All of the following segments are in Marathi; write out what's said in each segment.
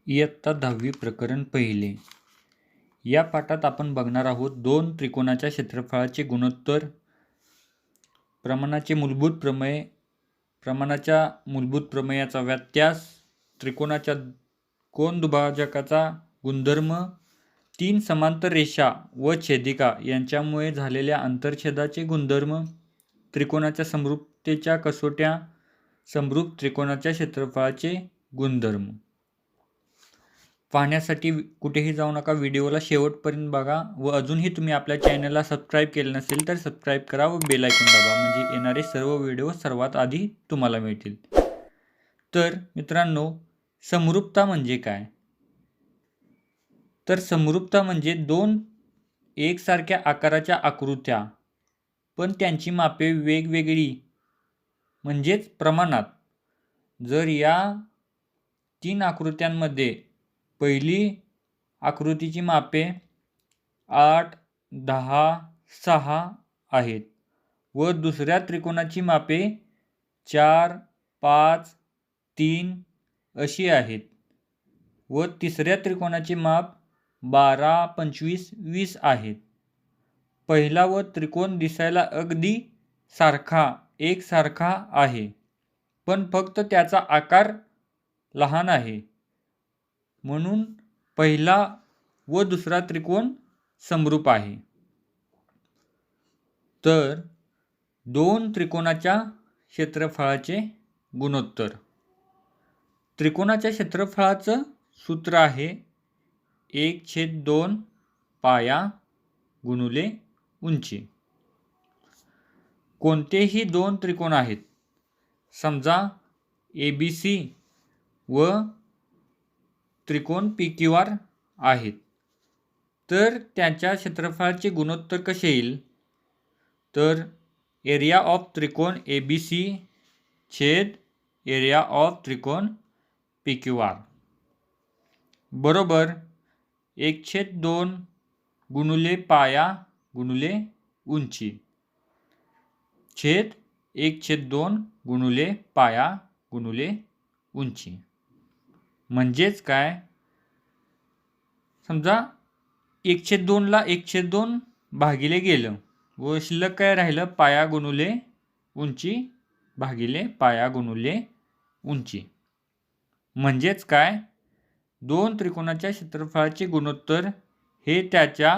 इयत्ता 10वी प्रकरण पहिले. या पाठात आपण बघणार आहोत दोन त्रिकोणाच्या क्षेत्रफळाचे गुणोत्तर, प्रमाणाच्या मूलभूत प्रमेयाचा व्यत्यास, त्रिकोणाच्या कोन दुभाजकाचा गुणधर्म, तीन समांतर रेषा व छेदिका यांच्यामुळे झालेल्या आंतरछेदाचे गुणधर्म, त्रिकोणाच्या समरूपतेच्या कसोट्या, समरूप त्रिकोणाच्या क्षेत्रफळाचे गुणधर्म. पाहण्यासाठी कुठेही जाऊ नका, व्हिडिओला शेवटपर्यंत बघा व अजूनही तुम्ही आपल्या चॅनलला सबस्क्राईब केलं नसेल तर सबस्क्राईब करा व बेल आयकॉन दाबा, म्हणजे येणारे सर्व व्हिडिओ सर्वात आधी तुम्हाला मिळतील. तर मित्रांनो, समरूपता म्हणजे काय? तर समरूपता म्हणजे दोन एकसारख्या आकाराच्या आकृत्या पण त्यांची मापे वेगवेगळी म्हणजेच प्रमाणात. जर या तीन आकृत्यांमध्ये पहिली आकृतीची मापे 8, 10, 6 आहेत व दुसऱ्या त्रिकोणाची मापे 4, 5, 3 अशी आहेत व तिसऱ्या त्रिकोणाचे माप 12, 25, 20 आहेत. पहिला व त्रिकोण दिसायला अगदी एकसारखा आहे, पण फक्त त्याचा आकार लहान आहे, म्हणून पहिला व दुसरा त्रिकोण समरूप आहे. तर दोन त्रिकोणाच्या क्षेत्रफळाचे गुणोत्तर. त्रिकोणाच्या क्षेत्रफळाचं सूत्र आहे 1/2 पाया गुणिले उंची. कोणतेही दोन त्रिकोण आहेत, समजा ABC व त्रिकोण PQR आहेत, तर त्यांच्या क्षेत्रफळाचे गुणोत्तर कसे येईल? तर एरिया ऑफ त्रिकोण ABC छेद एरिया ऑफ त्रिकोण PQR बरोबर 1/2 गुणिले पाया गुणिले उंची छेद 1/2 गुणिले पाया गुणिले उंची. म्हणजेच काय? समजा 1/2 ला 1/2 भागिले गेलं व शिल्लक काय राहिलं? पाया गुणिले उंची भागिले पाया गुणिले उंची. म्हणजेच काय? दोन त्रिकोणाच्या क्षेत्रफळाचे गुणोत्तर हे त्याच्या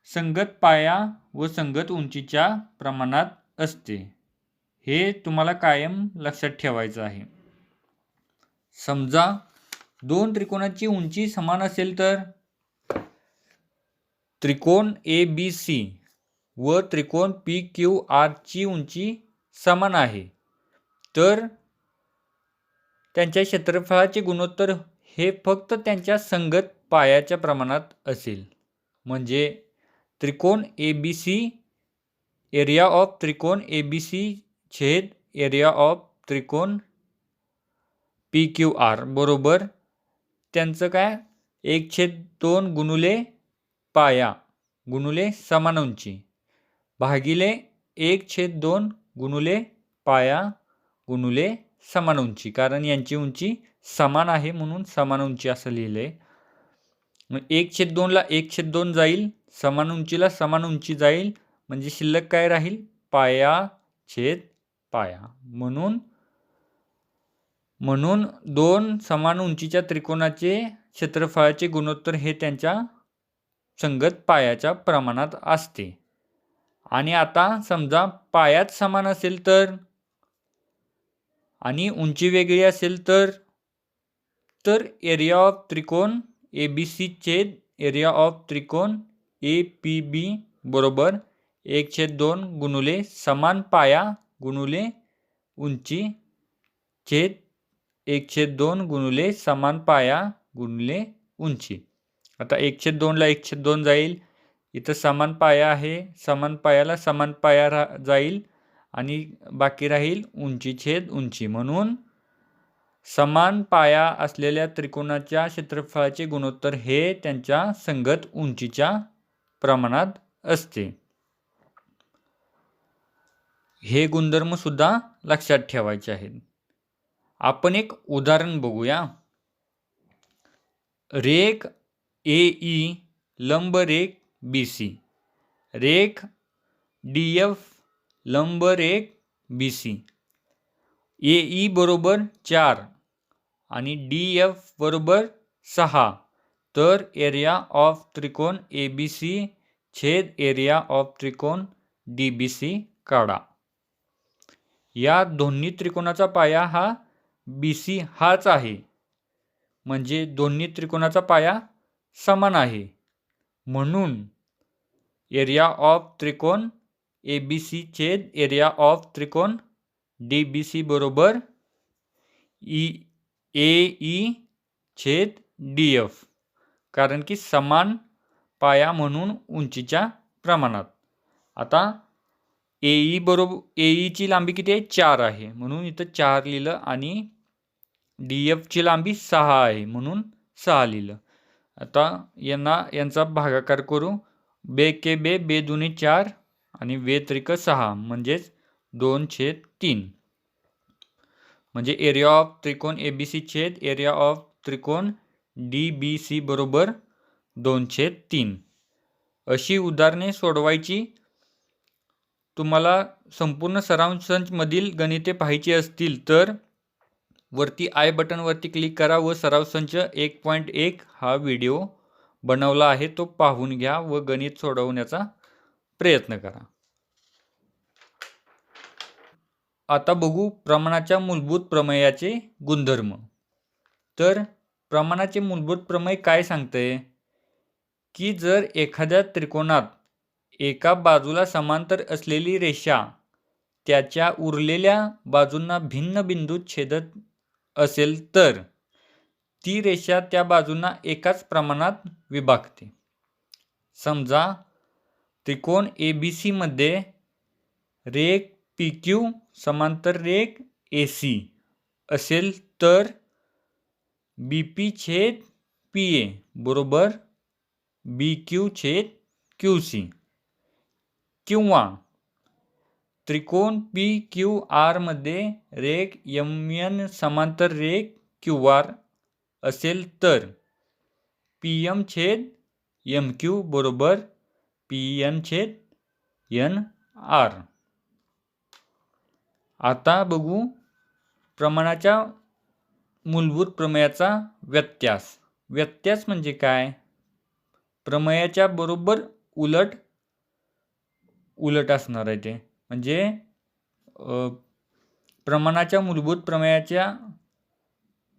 संगत पाया व संगत उंचीच्या प्रमाणात असते. हे तुम्हाला कायम लक्षात ठेवायचं आहे. समजा दोन त्रिकोणाची उंची समान असेल तर त्रिकोण ABC व त्रिकोण PQR ची उंची समान आहे, तर त्यांच्या क्षेत्रफळाचे गुणोत्तर हे फक्त त्यांच्या संगत पायाच्या प्रमाणात असेल. म्हणजे त्रिकोण ABC एरिया ऑफ त्रिकोण ABC छेद एरिया ऑफ त्रिकोण PQR बरोबर त्यांचं काय? 1/2 गुणिले पाया गुणिले समान उंची भागिले 1/2 गुणिले पाया गुणिले समान उंची, कारण यांची उंची समान आहे म्हणून समान उंची असं लिहिलंय. मग 1/2 ला 1/2 जाईल, समान उंचीला समान उंची जाईल, म्हणजे शिल्लक काय राहील? पाया छेद पाया. म्हणून दोन समान उंचीच्या त्रिकोणाचे क्षेत्रफळाचे गुणोत्तर हे त्यांच्या संगत पायाच्या प्रमाणात असते. आणि आता समजा पायाच समान असेल तर आणि उंची वेगळी असेल तर एरिया ऑफ त्रिकोण ABC छेद एरिया ऑफ त्रिकोण APB बरोबर 1/2 गुणिले समान पाया गुणिले उंची छेद 1/2 गुणिले समान पाया गुणिले उंची. आता 1/2 ला 1/2 जाईल, इथं समान पाया आहे, समान पायाला समान पाया जाईल आणि बाकी राहील उंची छेद उंची. म्हणून समान पाया असलेल्या त्रिकोणाच्या क्षेत्रफळाचे गुणोत्तर हे त्यांच्या संगत उंचीच्या प्रमाणात असते. हे गुणधर्म सुद्धा लक्षात ठेवायचे आहेत. आपण एक उदाहरण बघूया. रेख AE लंब रेख BC, रेख DF लंब रेख BC, AE बरोबर 4 आणि DF बरोबर 6, तर एरिया ऑफ त्रिकोण ABC छेद एरिया ऑफ त्रिकोण DBC काढा. या दोन्ही त्रिकोणाचा पाया हा BC हाच आहे, म्हणजे दोन्ही त्रिकोणाचा पाया समान आहे. म्हणून एरिया ऑफ त्रिकोण ABC छेद एरिया ऑफ त्रिकोण DBC बरोबर AE छेद DF, कारण की समान पाया म्हणून उंचीच्या प्रमाणात. आता AE ची लांबी किती आहे? 4 आहे, म्हणून इथं 4 लिहिलं आणि DF ची लांबी 6 आहे म्हणून 6 लिहिलं. आता यांचा भागाकार करू. बे के बे, बे दुनी 4 आणि वे त्रिक 6 म्हणजेच 2/3, म्हणजे एरिया ऑफ त्रिकोण ABC छेद एरिया ऑफ त्रिकोण DBC बरोबर 2/3. अशी उदाहरणे सोडवायची. तुम्हाला संपूर्ण सराव मधील गणिते पाहायची असतील तर वरती आय बटनवरती क्लिक करा व सराव संच 1.1 हा व्हिडिओ बनवला आहे, तो पाहून घ्या व गणित सोडवण्याचा प्रयत्न करा. आता बघू प्रमाणाच्या मूलभूत प्रमेयाचे गुणधर्म. तर प्रमाणाचे मूलभूत प्रमेय काय सांगते की जर एखाद्या त्रिकोणात एका बाजूला समांतर असलेली रेषा त्याच्या उरलेल्या बाजूंना भिन्न बिंदूत छेदत असेल तर ती रेषा त्या बाजूंना एकाच प्रमाणात विभागते. समजा त्रिकोण ABC मध्ये रेख PQ समांतर रेख AC असेल तर BP छेद PA बरोबर BQ छेद QC, किंवा त्रिकोण PQR मध्ये रेख MN समांतर रेख QR असेल तर PM छेद MQ बरोबर PN छेद NR. आता बघू प्रमाणाच्या मूलभूत प्रमेयाचा व्यत्यास. व्यत्यास म्हणजे काय? प्रमेयाच्या बरोबर उलट असणार आहे ते, म्हणजे प्रमाणाच्या मूलभूत प्रमेयाच्या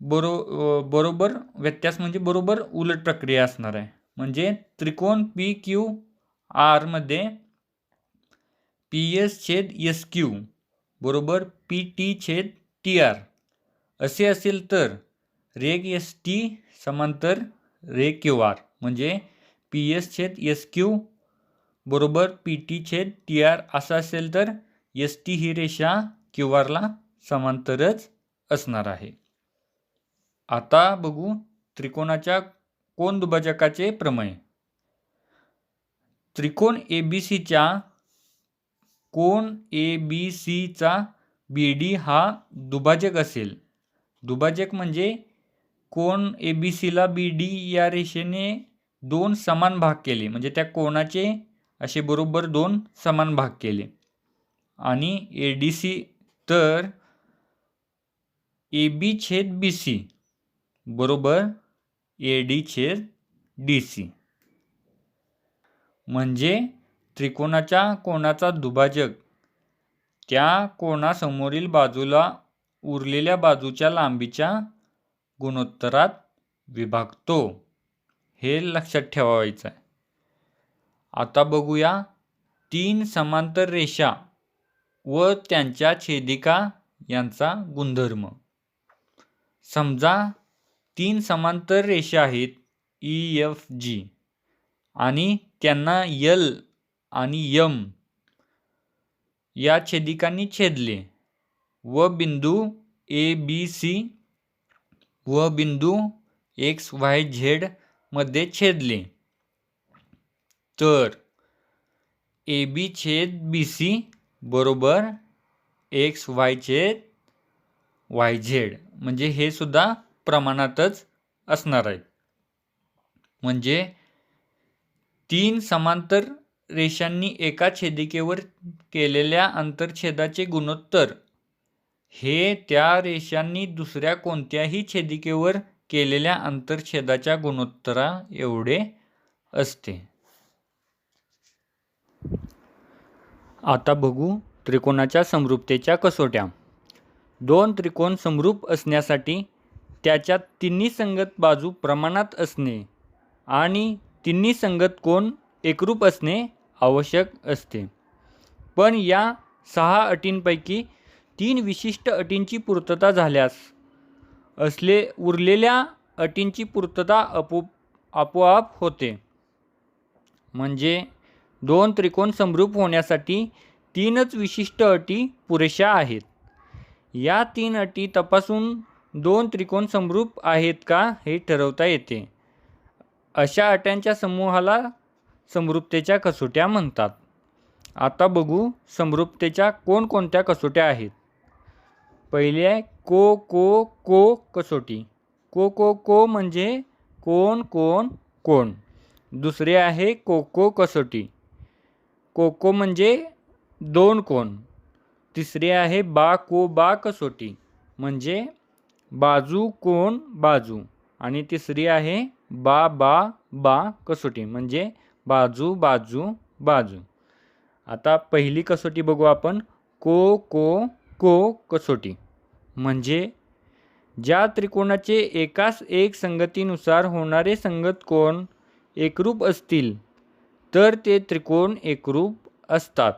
बरोबर व्यत्यास म्हणजे बरोबर उलट प्रक्रिया असणार आहे. म्हणजे त्रिकोण PQR मध्ये PS छेद SQ बरोबर PT छेद TR असे असेल तर रेख ST समांतर रेख QR म्हणजे PS छेद SQ बरोबर PT छेद TR असं असेल तर ST ही रेषा QRला समांतरच असणार आहे. आता बघू त्रिकोणाच्या कोन दुभाजकाचे प्रमेय. त्रिकोण ABCच्या कोन ABCचा BD हा दुभाजक असेल. दुभाजक म्हणजे कोन ABCला BD या रेषेने 2 समान भाग केले, म्हणजे त्या कोनाचे असे बरोबर 2 समान भाग केले. आणि ADC तर AB छेद BC बरोबर AD छेद DC, म्हणजे त्रिकोणाच्या कोनाचा दुभाजक त्या कोनासमोरील बाजूला उरलेल्या बाजूच्या लांबीच्या गुणोत्तरात विभागतो. हे लक्षात ठेवायचं आहे. आता बघूया 3 समांतर रेषा व त्यांच्या छेदिका यांचा गुणधर्म. समजा 3 समांतर रेषा आहेत EFG आणि त्यांना L आणि M या छेदिकांनी छेदले व बिंदू ABC व बिंदू XYZ मध्ये छेदले, तर AB छेद BC बरोबर XY छेद YZ, म्हणजे हे सुद्धा प्रमाणातच असणार आहे. म्हणजे 3 समांतर रेषांनी एका छेदिकेवर केलेल्या आंतरछेदाचे गुणोत्तर हे त्या रेषांनी दुसऱ्या कोणत्याही छेदिकेवर केलेल्या आंतरछेदाच्या गुणोत्तरा एवढे असते. आता बघू त्रिकोणाच्या समरूपतेच्या कसोट्या. दोन त्रिकोण समरूप असण्यासाठी त्याच्या तिन्ही संगत बाजू प्रमाणात असणे आणि तिन्ही संगत कोन एकरूप असणे आवश्यक असते. पण या 6 अटींपैकी 3 विशिष्ट अटींची पूर्तता झाल्यास उरलेल्या अटींची पूर्तता आपोआप होते. म्हणजे दोन त्रिकोण समरूप होण्यासाठी 3च विशिष्ट अटी पुरेशा आहेत. या 3 अटी तपासून 2 त्रिकोण समरूप आहेत का हे ठरवता येते. अशा अट्यांच्या समूहाला समरूपतेच्या कसोट्या म्हणतात. आता बघू समरूपतेच्या कोणकोणत्या कसोट्या आहेत. पहिली आहे को कसोटी. को म्हणजे कोण कोण कोण. दुसरी आहे को कसोटी. को म्हणजे 2 कोण. तिसरी आहे बा कसोटी म्हणजे बाजू कोण बाजू. आणि तिसरी आहे बा कसोटी म्हणजे बाजू बाजू बाजू. आता पहिली कसोटी बघू आपण. को कसोटी म्हणजे ज्या त्रिकोणाचे एकास एक संगतीनुसार होणारे संगत कोण एकरूप असतील तर ते त्रिकोण एकरूप असतात.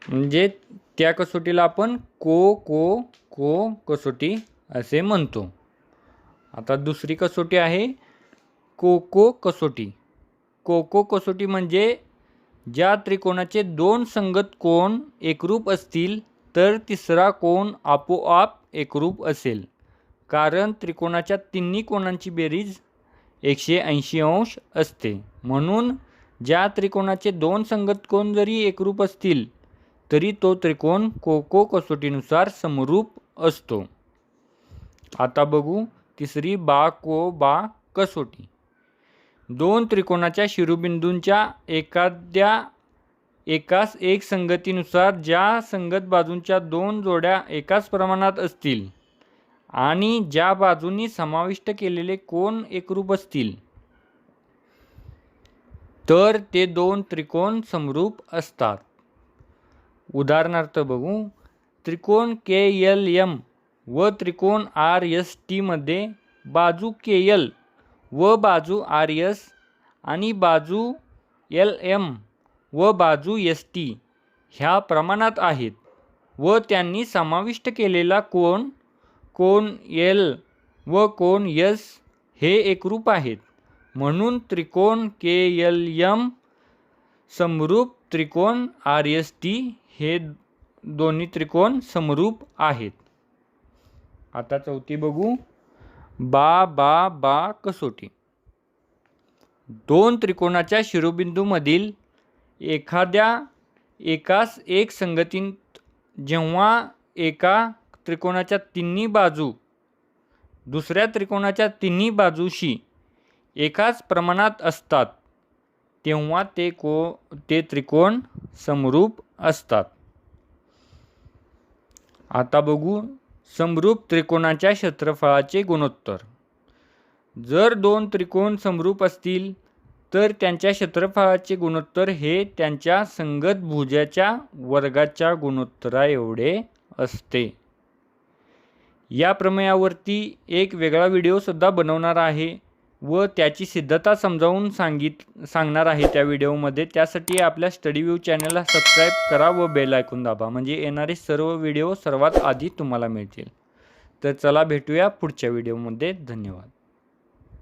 म्हणजे त्या कसोटीला आपण को कसोटी असे म्हणतो. आता दुसरी कसोटी आहे को कसोटी. को कसोटी म्हणजे ज्या त्रिकोणाचे 2 संगत कोन एकरूप असतील तर तिसरा कोन आपोआप एकरूप असेल. कारण त्रिकोणाच्या तिन्ही कोनांची बेरीज 180 अंश असते. म्हणून ज्या त्रिकोणाचे 2 संगत कोन जरी एकरूप असतील तरी तो त्रिकोण को कसोटीनुसार समरूप असतो. आता बघू तिसरी बा कसोटी. 2 त्रिकोणाच्या शिरोबिंदूंच्या एकास एक संगतीनुसार ज्या संगत बाजूंच्या 2 जोड्या एकाच प्रमाणात असतील आणि ज्या बाजूंनी समाविष्ट केलेले कोन एकरूप असतील तर ते 2 त्रिकोण समरूप असतात. उदाहरणार्थ बघू. त्रिकोण KLM व त्रिकोण RST मध्ये बाजू KL व बाजू RS आणि बाजू LM व बाजू ST ह्या प्रमाणात आहेत व त्यांनी समाविष्ट केलेला कोन L व कोन S हे एकरूप आहेत. म्हणून त्रिकोण KLM समरूप त्रिकोण RST हे दोन्ही त्रिकोण समरूप आहेत. आता चौथी बघू. बा कसोटी. 2 त्रिकोणाच्या शिरोबिंदूमधील एकास एक संगतीत जेव्हा एका त्रिकोणाच्या तिन्ही बाजू दुसऱ्या त्रिकोणाच्या तिन्ही बाजूशी एकाच प्रमाणात असतात तेव्हा ते त्रिकोण समरूप असतात. आता बघू समरूप त्रिकोणाच्या क्षेत्रफळाचे गुणोत्तर. जर 2 त्रिकोण समरूप असतील तर त्यांच्या क्षेत्रफळाचे गुणोत्तर हे त्यांच्या संगत भुजाच्या वर्गाच्या गुणोत्तरा एवढे असते. या प्रमेयावरती एक वेगळा व्हिडिओसुद्धा बनवणार आहे व त्याची सिद्धता समजावून सांगणार आहे त्या व्हिडिओमध्ये. त्यासाठी आपल्या स्टडीव्ह्यू चॅनलला सबस्क्राईब करा व बेल आयकॉन दाबा म्हणजे येणारे सर्व व्हिडिओ सर्वात आधी तुम्हाला मिळतील. तर चला भेटूया पुढच्या व्हिडिओमध्ये. धन्यवाद.